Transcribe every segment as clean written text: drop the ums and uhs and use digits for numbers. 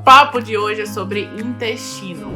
papo de hoje é sobre intestino.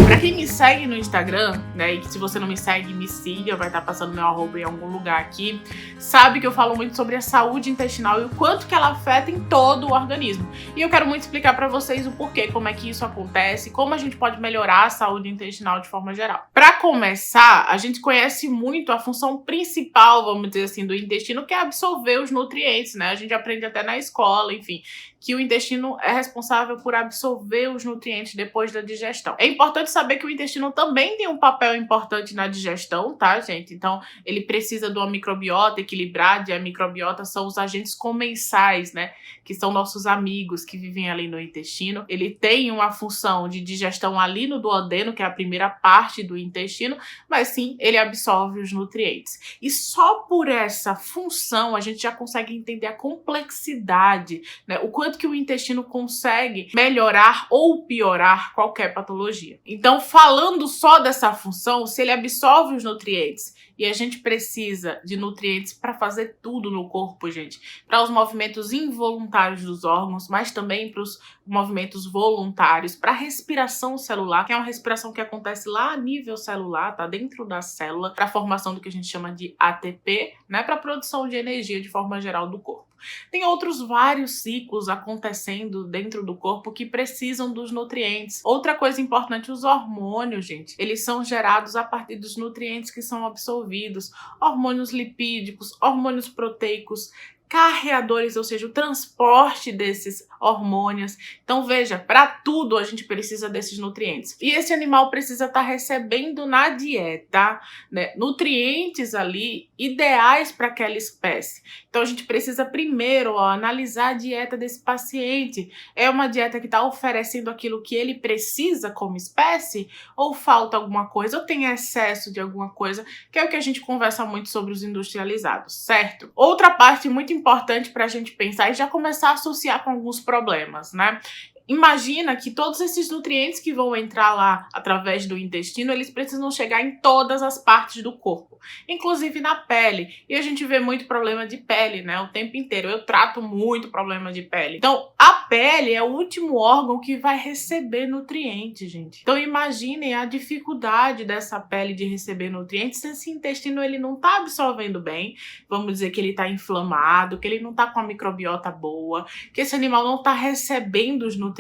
Pra quem me segue no Instagram, né, e que se você não me segue, me siga, vai estar passando meu arroba em algum lugar aqui, sabe que eu falo muito sobre a saúde intestinal e o quanto que ela afeta em todo o organismo. E eu quero muito explicar pra vocês o porquê, como é que isso acontece, como a gente pode melhorar a saúde intestinal de forma geral. Pra começar, a gente conhece muito a função principal, vamos dizer assim, do intestino, que é absorver os nutrientes, né? A gente aprende até na escola, enfim, que o intestino é responsável por absorver os nutrientes depois da digestão. É importante saber que o intestino também tem um papel importante na digestão, tá, gente? Então, ele precisa de uma microbiota equilibrada, e a microbiota são os agentes comensais, né? Que são nossos amigos que vivem ali no intestino. Ele tem uma função de digestão ali no duodeno, que é a primeira parte do intestino, mas sim, ele absorve os nutrientes. E só por essa função a gente já consegue entender a complexidade, né? O quanto que o intestino consegue melhorar ou piorar qualquer patologia. Então, falando só dessa função, se ele absorve os nutrientes, e a gente precisa de nutrientes para fazer tudo no corpo, gente, para os movimentos involuntários dos órgãos, mas também para os movimentos voluntários, para a respiração celular, que é uma respiração que acontece lá a nível celular, tá dentro da célula, para a formação do que a gente chama de ATP, né, para a produção de energia de forma geral do corpo. Tem outros vários ciclos acontecendo dentro do corpo que precisam dos nutrientes. Outra coisa importante, os hormônios, gente. Eles são gerados a partir dos nutrientes que são absorvidos. Hormônios lipídicos, hormônios proteicos, carreadores, ou seja, o transporte desses hormônios. Então veja, para tudo a gente precisa desses nutrientes. E esse animal precisa estar recebendo na dieta, né, nutrientes ali ideais para aquela espécie. Então a gente precisa primeiro analisar a dieta desse paciente. É uma dieta que está oferecendo aquilo que ele precisa como espécie? Ou falta alguma coisa? Ou tem excesso de alguma coisa? Que é o que a gente conversa muito sobre os industrializados, certo? Outra parte muito importante para a gente pensar e já começar a associar com alguns problemas, né? Imagina que todos esses nutrientes que vão entrar lá através do intestino, eles precisam chegar em todas as partes do corpo, inclusive na pele. E a gente vê muito problema de pele, né, o tempo inteiro. Eu trato muito problema de pele. Então, a pele é o último órgão que vai receber nutrientes, gente. Então, imaginem a dificuldade dessa pele de receber nutrientes se esse intestino ele não tá absorvendo bem. Vamos dizer que ele tá inflamado, que ele não tá com a microbiota boa, que esse animal não tá recebendo os nutrientes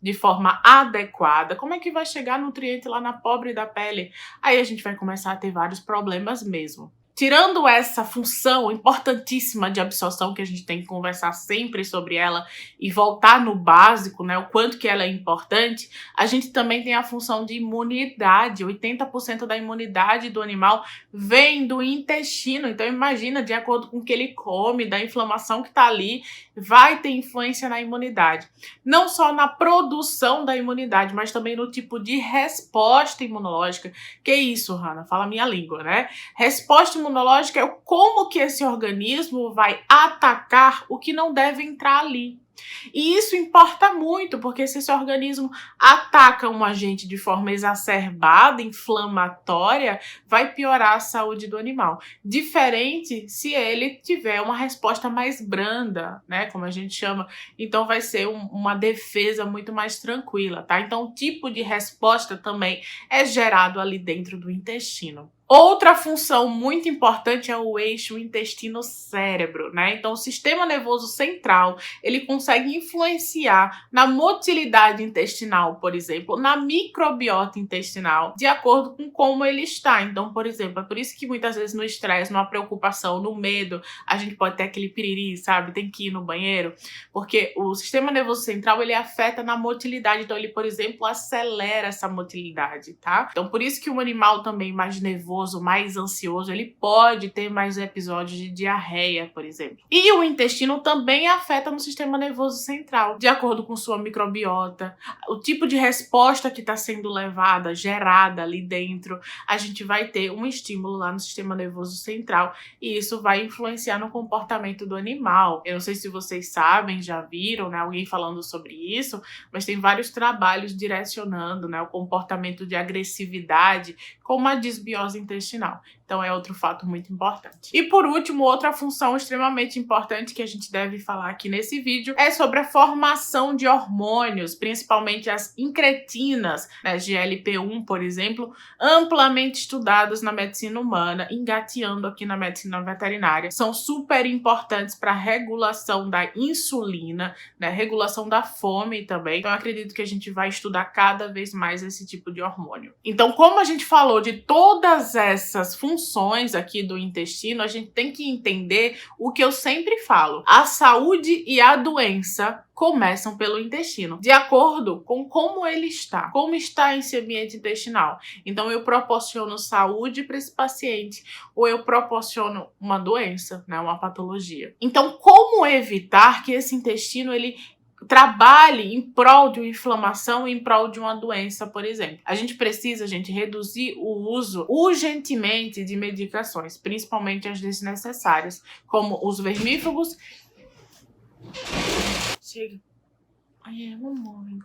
de forma adequada. Como é que vai chegar nutriente lá na pobre da pele? Aí a gente vai começar a ter vários problemas mesmo. Tirando essa função importantíssima de absorção, que a gente tem que conversar sempre sobre ela e voltar no básico, né, o quanto que ela é importante, a gente também tem a função de imunidade. 80% da imunidade do animal vem do intestino. Então imagina, de acordo com o que ele come, da inflamação que está ali, vai ter influência na imunidade. Não só na produção da imunidade, mas também no tipo de resposta imunológica. Que isso, Hannah? Fala a minha língua, né? Resposta imunológica é como que esse organismo vai atacar o que não deve entrar ali. E isso importa muito, porque se esse organismo ataca um agente de forma exacerbada, inflamatória, vai piorar a saúde do animal. Diferente se ele tiver uma resposta mais branda, né, como a gente chama, então vai ser uma defesa muito mais tranquila, tá? Então o tipo de resposta também é gerado ali dentro do intestino. Outra função muito importante é o eixo intestino-cérebro, né? Então, o sistema nervoso central, ele consegue influenciar na motilidade intestinal, por exemplo, na microbiota intestinal, de acordo com como ele está. Então, por exemplo, é por isso que muitas vezes no estresse, numa preocupação, no medo, a gente pode ter aquele piriri, sabe? Tem que ir no banheiro, porque o sistema nervoso central, ele afeta na motilidade. Então, ele, por exemplo, acelera essa motilidade, tá? Então, por isso que um animal também mais nervoso, mais ansioso, ele pode ter mais episódios de diarreia, por exemplo. E o intestino também afeta no sistema nervoso central, de acordo com sua microbiota, o tipo de resposta que está sendo levada, gerada ali dentro, a gente vai ter um estímulo lá no sistema nervoso central e isso vai influenciar no comportamento do animal. Eu não sei se vocês sabem, já viram, né, alguém falando sobre isso, mas tem vários trabalhos direcionando, né, o comportamento de agressividade com uma disbiose intestinal. Então é outro fato muito importante. E por último, outra função extremamente importante que a gente deve falar aqui nesse vídeo é sobre a formação de hormônios, principalmente as incretinas, né, GLP-1, por exemplo, amplamente estudadas na medicina humana, engateando aqui na medicina veterinária. São super importantes para a regulação da insulina, né, regulação da fome também. Então eu acredito que a gente vai estudar cada vez mais esse tipo de hormônio. Então, como a gente falou de todas essas funções aqui do intestino, a gente tem que entender o que eu sempre falo. A saúde e a doença começam pelo intestino, de acordo com como ele está, como está esse ambiente intestinal. Então eu proporciono saúde para esse paciente ou eu proporciono uma doença, né, uma patologia. Então como evitar que esse intestino ele trabalhe em prol de uma inflamação, em prol de uma doença, por exemplo? A gente precisa, reduzir o uso urgentemente de medicações, principalmente as desnecessárias, como os vermífugos. Chega. Ai, mamãe.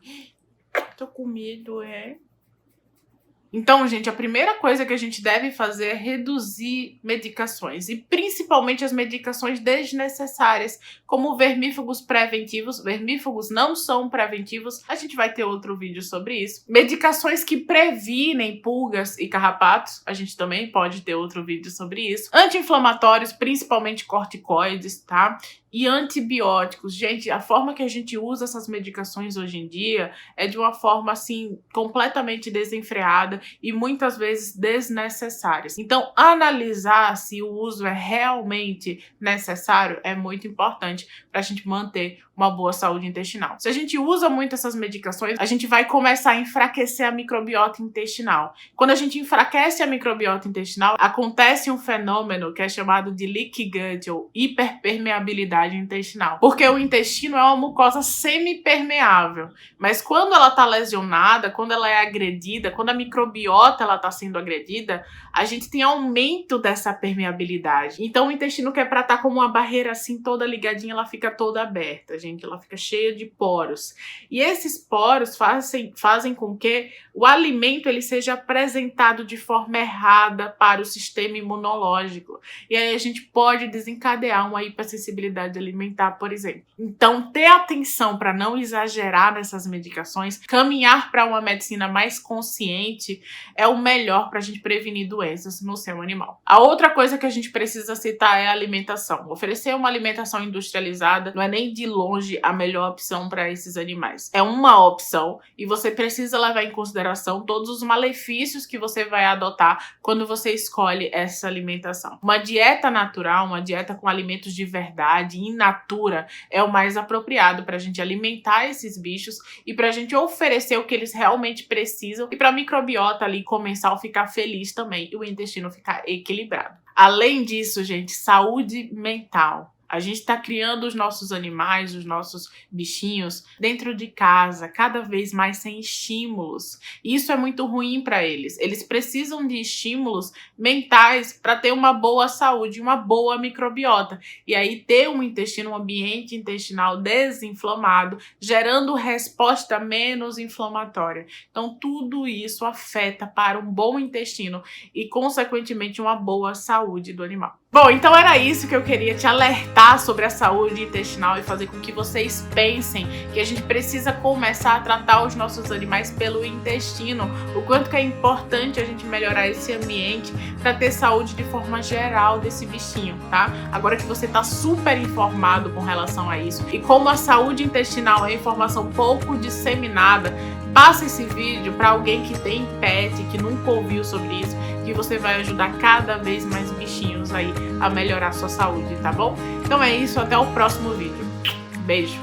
Tô com medo, Então, gente, a primeira coisa que a gente deve fazer é reduzir medicações, e principalmente as medicações desnecessárias, como vermífugos preventivos. Vermífugos não são preventivos, a gente vai ter outro vídeo sobre isso. Medicações que previnem pulgas e carrapatos, a gente também pode ter outro vídeo sobre isso. Anti-inflamatórios, principalmente corticoides, tá? E antibióticos. Gente, a forma que a gente usa essas medicações hoje em dia é de uma forma, assim, completamente desenfreada e muitas vezes desnecessárias. Então, analisar se o uso é realmente necessário é muito importante para a gente manter uma boa saúde intestinal. Se a gente usa muito essas medicações, a gente vai começar a enfraquecer a microbiota intestinal. Quando a gente enfraquece a microbiota intestinal, acontece um fenômeno que é chamado de leaky gut, ou hiperpermeabilidade intestinal. Porque o intestino é uma mucosa semipermeável, mas quando ela está lesionada, quando ela é agredida, quando a microbiota está sendo agredida, a gente tem aumento dessa permeabilidade. Então o intestino, que é para estar como uma barreira assim toda ligadinha, ela fica toda aberta, gente. Ela fica cheia de poros. E esses poros fazem com que o alimento ele seja apresentado de forma errada para o sistema imunológico. E aí a gente pode desencadear uma hipersensibilidade alimentar, por exemplo. Então, ter atenção para não exagerar nessas medicações, caminhar para uma medicina mais consciente é o melhor para a gente prevenir doenças no seu animal. A outra coisa que a gente precisa citar é a alimentação. Oferecer uma alimentação industrializada não é nem de longe a melhor opção para esses animais. É uma opção e você precisa levar em consideração todos os malefícios que você vai adotar quando você escolhe essa alimentação. Uma dieta natural, uma dieta com alimentos de verdade, in natura, é o mais apropriado para a gente alimentar esses bichos e para a gente oferecer o que eles realmente precisam e para a microbiota ali começar a ficar feliz também e o intestino ficar equilibrado. Além disso, gente, saúde mental. A gente está criando os nossos animais, os nossos bichinhos dentro de casa, cada vez mais sem estímulos. E isso é muito ruim para eles. Eles precisam de estímulos mentais para ter uma boa saúde, uma boa microbiota. E aí ter um intestino, um ambiente intestinal desinflamado, gerando resposta menos inflamatória. Então tudo isso afeta para um bom intestino e, consequentemente, uma boa saúde do animal. Bom, então era isso que eu queria te alertar sobre a saúde intestinal e fazer com que vocês pensem que a gente precisa começar a tratar os nossos animais pelo intestino, o quanto que é importante a gente melhorar esse ambiente para ter saúde de forma geral desse bichinho, tá? Agora que você tá super informado com relação a isso e como a saúde intestinal é informação pouco disseminada, passa esse vídeo para alguém que tem pet, que nunca ouviu sobre isso, que você vai ajudar cada vez mais bichinhos aí a melhorar a sua saúde, tá bom? Então é isso, até o próximo vídeo. Beijo!